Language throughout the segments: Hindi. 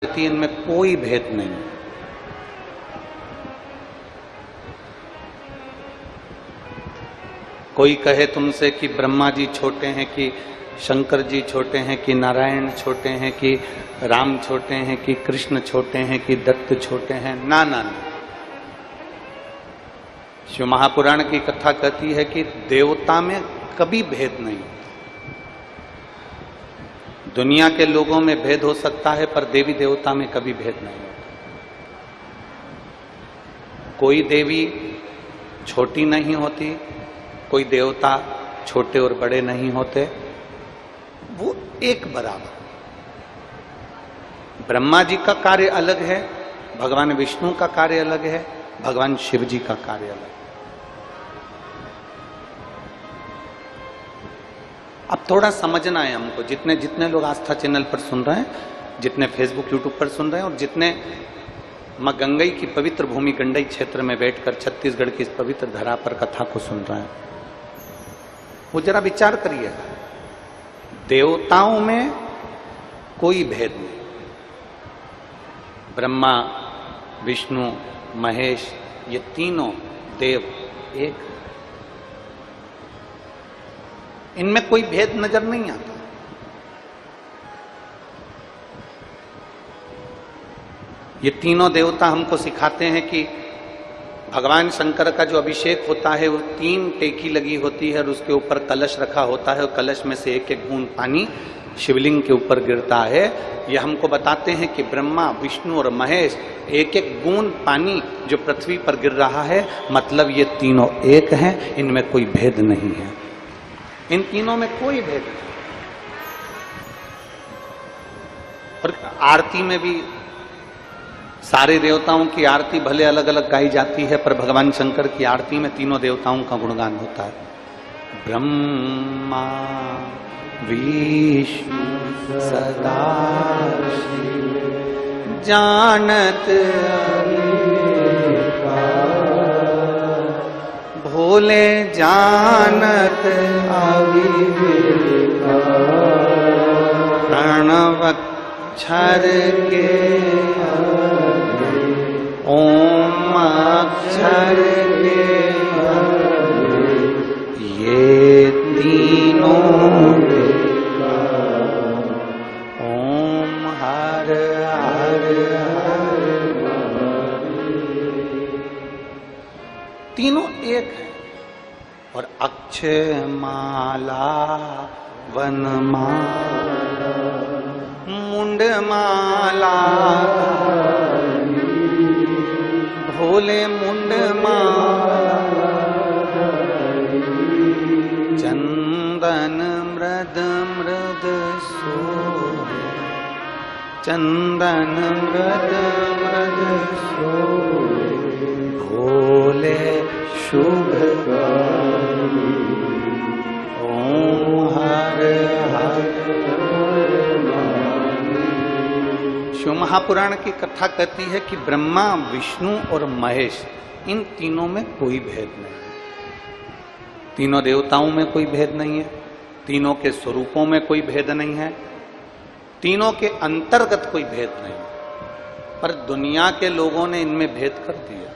इनमें कोई भेद नहीं। कोई कहे तुमसे कि ब्रह्मा जी छोटे हैं कि शंकर जी छोटे हैं कि नारायण छोटे हैं कि राम छोटे हैं कि कृष्ण छोटे हैं कि दत्त छोटे हैं, ना ना ना। शिव महापुराण की कथा कहती है कि देवता में कभी भेद नहीं। दुनिया के लोगों में भेद हो सकता है पर देवी देवता में कभी भेद नहीं होता। कोई देवी छोटी नहीं होती, कोई देवता छोटे और बड़े नहीं होते, वो एक बराबर। ब्रह्मा जी का कार्य अलग है, भगवान विष्णु का कार्य अलग है, भगवान शिव जी का कार्य अलग है। अब थोड़ा समझना है हमको, जितने जितने लोग आस्था चैनल पर सुन रहे हैं, जितने फेसबुक यूट्यूब पर सुन रहे हैं और जितने मां गंगई की पवित्र भूमि गंडई क्षेत्र में बैठकर छत्तीसगढ़ की इस पवित्र धरा पर कथा को सुन रहे हैं, वो जरा विचार करिएगा। देवताओं में कोई भेद नहीं। ब्रह्मा विष्णु महेश ये तीनों देव एक, इनमें कोई भेद नजर नहीं आता। ये तीनों देवता हमको सिखाते हैं कि भगवान शंकर का जो अभिषेक होता है वो 3 टेकी लगी होती है और उसके ऊपर कलश रखा होता है और कलश में से एक एक बूंद पानी शिवलिंग के ऊपर गिरता है। ये हमको बताते हैं कि ब्रह्मा विष्णु और महेश एक एक बूंद पानी जो पृथ्वी पर गिर रहा है, मतलब ये तीनों एक हैं, इनमें कोई भेद नहीं है। इन तीनों में कोई भेद नहीं। और आरती में भी सारे देवताओं की आरती भले अलग अलग गाई जाती है, पर भगवान शंकर की आरती में तीनों देवताओं का गुणगान होता है। ब्रह्मा विष्णु सदा शिव जानत भोले जानत प्रणवक्षर के ओम अक्षर के ये तीनों ओम हर हर तीनों एक है। और अक्षय माला वनमाला मुंड माला भोले मुंड माला चंदन मृद मृद सोहे चंदन मृद मृद सोहे भोले शुभ ओम हर हर। शिव महापुराण की कथा कहती है कि ब्रह्मा विष्णु और महेश इन तीनों में कोई भेद नहीं है। तीनों देवताओं में कोई भेद नहीं है, तीनों के स्वरूपों में कोई भेद नहीं है, तीनों के अंतर्गत कोई भेद नहीं है, पर दुनिया के लोगों ने इनमें भेद कर दिया।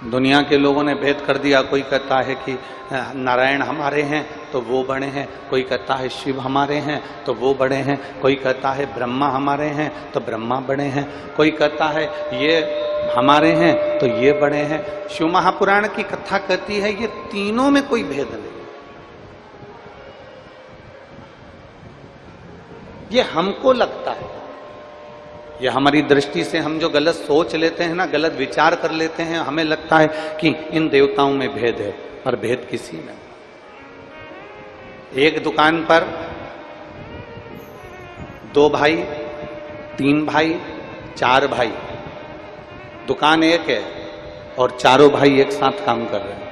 दुनिया के लोगों ने भेद कर दिया। कोई कहता है कि नारायण हमारे हैं तो वो बड़े हैं, कोई कहता है शिव हमारे हैं तो वो बड़े हैं, कोई कहता है ब्रह्मा हमारे हैं तो ब्रह्मा बड़े हैं, कोई कहता है ये हमारे हैं तो ये बड़े हैं। शिव महापुराण की कथा कहती है ये तीनों में कोई भेद नहीं। ये हमको लगता है, ये हमारी दृष्टि से हम जो गलत सोच लेते हैं ना, गलत विचार कर लेते हैं, हमें लगता है कि इन देवताओं में भेद है, पर भेद किसी में। एक दुकान पर 2 भाई 3 भाई 4 भाई, दुकान एक है और चारों भाई एक साथ काम कर रहे हैं।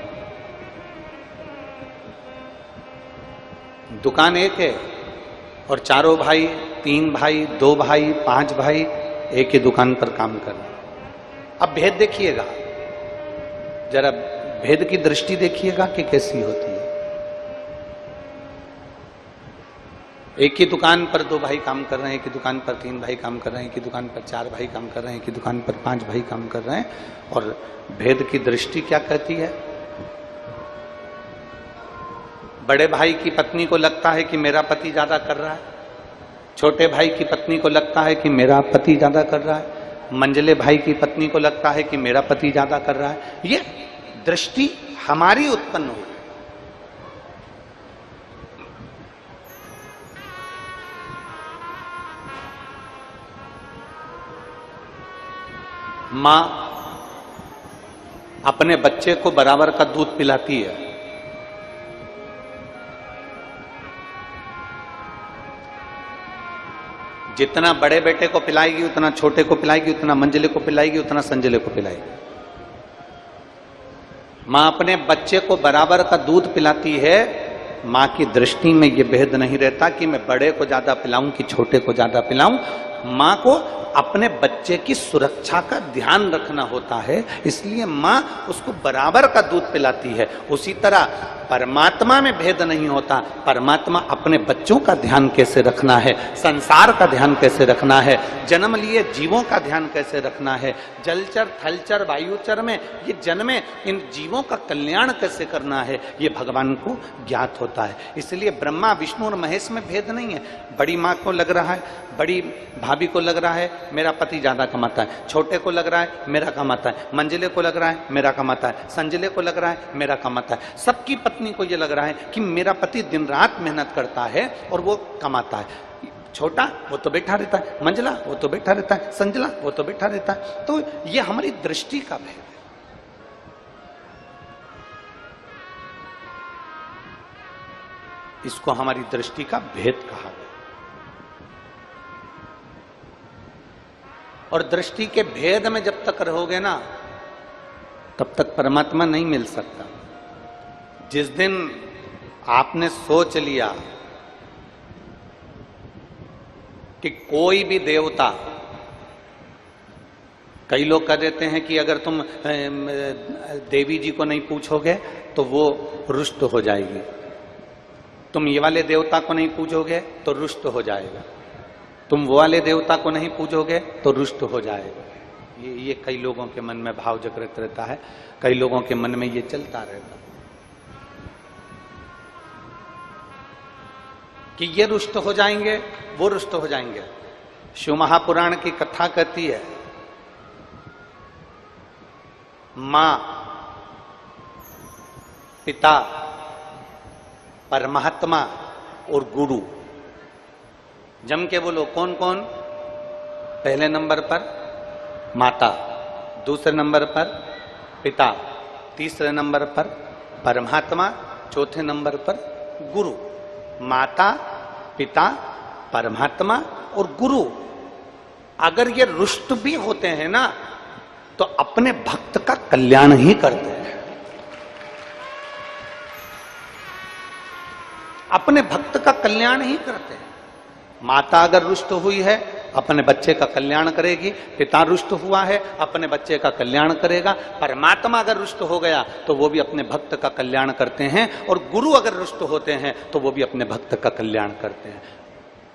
दुकान एक है और चारों भाई 3 भाई 2 भाई 5 भाई एक ही दुकान पर काम कर रहे हैं। अब भेद देखिएगा, जरा भेद की दृष्टि देखिएगा कि कैसी होती है। एक ही दुकान पर 2 भाई काम कर रहे हैं, एक ही दुकान पर 3 भाई काम कर रहे हैं, एक ही दुकान पर 4 भाई काम कर रहे हैं, एक ही दुकान पर 5 भाई काम कर रहे हैं। और भेद की दृष्टि क्या कहती है? बड़े भाई की पत्नी को लगता है कि मेरा पति ज्यादा कर रहा है, छोटे भाई की पत्नी को लगता है कि मेरा पति ज्यादा कर रहा है, मंझले भाई की पत्नी को लगता है कि मेरा पति ज्यादा कर रहा है। ये दृष्टि हमारी उत्पन्न हुई। मां अपने बच्चे को बराबर का दूध पिलाती है। जितना बड़े बेटे को पिलाएगी उतना छोटे को पिलाएगी, उतना मंझले को पिलाएगी, उतना संजले को पिलाएगी। मां अपने बच्चे को बराबर का दूध पिलाती है। मां की दृष्टि में यह भेद नहीं रहता कि मैं बड़े को ज्यादा पिलाऊं कि छोटे को ज्यादा पिलाऊं। मां को अपने बच्चे की सुरक्षा का ध्यान रखना होता है, इसलिए मां उसको बराबर का दूध पिलाती है। उसी तरह परमात्मा में भेद नहीं होता। परमात्मा अपने बच्चों का ध्यान कैसे रखना है, संसार का ध्यान कैसे रखना है, जन्म लिए जीवों का ध्यान कैसे रखना है, जलचर थलचर वायुचर में ये जन्मे इन जीवों का कल्याण कैसे करना है, ये भगवान को ज्ञात होता है। इसलिए ब्रह्मा विष्णु और महेश में भेद नहीं है। बड़ी माँ को लग रहा है, बड़ी भाभी को लग रहा है मेरा पति ज्यादा कमाता है, छोटे को लग रहा है मेरा कमाता है, मंझले को लग रहा है मेरा कमाता है, संजले को लग रहा है मेरा कमाता है। सबकी पत्नी को यह लग रहा है कि मेरा पति दिन रात मेहनत करता है और वो कमाता है। छोटा वो तो बैठा रहता है, मंझला वो तो बैठा रहता है, संजला वो तो बैठा रहता है। तो ये हमारी दृष्टि का भेद है। इसको हमारी दृष्टि का भेद कहा गया। और दृष्टि के भेद में जब तक रहोगे ना, तब तक परमात्मा नहीं मिल सकता। जिस दिन आपने सोच लिया कि कोई भी देवता, कई लोग कह देते हैं कि अगर तुम देवी जी को नहीं पूछोगे तो वो रुष्ट हो जाएगी, तुम ये वाले देवता को नहीं पूछोगे तो रुष्ट हो जाएगा, तुम वो वाले देवता को नहीं पूछोगे तो रुष्ट हो जाएगा। ये कई लोगों के मन में भाव जागृत रहता है, कई लोगों के मन में ये चलता रहता है कि ये रुष्ट हो जाएंगे, वो रुष्ट हो जाएंगे। शिव महापुराण की कथा कहती है, मां, पिता, परमात्मा और गुरु। जम के बोलो कौन कौन? पहले नंबर पर माता, दूसरे नंबर पर पिता, तीसरे नंबर पर परमात्मा, चौथे नंबर पर गुरु। माता, पिता, परमात्मा और गुरु अगर ये रुष्ट भी होते हैं ना, तो अपने भक्त का कल्याण ही करते हैं। अपने भक्त का कल्याण ही करते हैं। माता अगर रुष्ट हुई है, अपने बच्चे का कल्याण करेगी। पिता रुष्ट हुआ है, अपने बच्चे का कल्याण करेगा। परमात्मा अगर रुष्ट हो गया तो वो भी अपने भक्त का कल्याण करते हैं। और गुरु अगर रुष्ट होते हैं तो वो भी अपने भक्त का कल्याण करते हैं।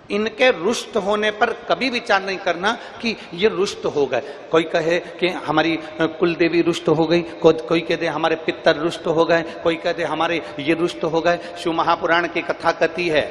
इनके रुष्ट होने पर कभी विचार नहीं करना कि ये रुष्ट हो गए। कोई कहे कि हमारी कुल देवी रुष्ट हो गई, कोई कह दे हमारे पितर रुष्ट हो गए, कोई कह दे हमारे ये रुष्ट हो गए। शिव महापुराण की कथा कहती है,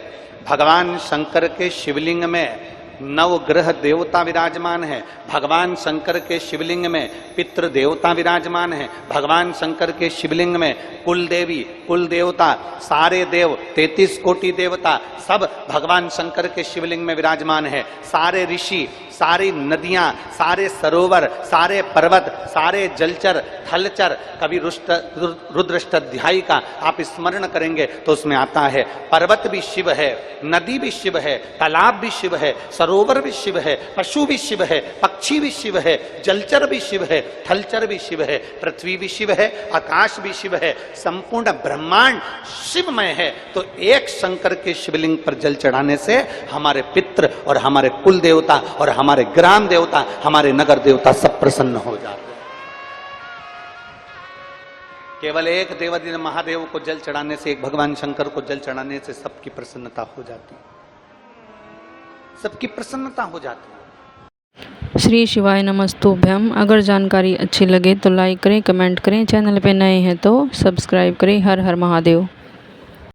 भगवान शंकर के शिवलिंग में 9 ग्रह देवता विराजमान है। भगवान शंकर के शिवलिंग में पितृ देवता विराजमान है। भगवान शंकर के शिवलिंग में कुल देवी, कुल देवता, सारे देव, 33 कोटि देवता सब भगवान शंकर के शिवलिंग में विराजमान है। सारे ऋषि, सारी नदियां, सारे सरोवर, सारे पर्वत, सारे जलचर थलचर। कभी रुद्राष्टाध्यायी का आप स्मरण करेंगे तो उसमें आता है, पर्वत भी शिव है, नदी भी शिव है, तालाब भी शिव है, सरोवर भी शिव है, पशु भी शिव है, पक्षी भी शिव है, जलचर भी शिव है, थलचर भी शिव है, पृथ्वी भी शिव है, आकाश भी शिव है, संपूर्ण ब्रह्मांड शिवमय है। तो एक शंकर के शिवलिंग पर जल चढ़ाने से हमारे पितृ और हमारे कुल देवता और हमारे ग्राम देवता, हमारे नगर देवता सब प्रसन्न हो जाते हैं। केवल एक देवादिदेव महादेव को जल चढ़ाने से, एक भगवान शंकर को जल चढ़ाने से सबकी प्रसन्नता हो जाती है। सबकी प्रसन्नता हो जाती है। श्री शिवाय नमस्तुभ्यम। अगर जानकारी अच्छी लगे तो लाइक करें, कमेंट करें। चैनल पे नए हैं तो सब्सक्राइब करें। हर हर महादेव।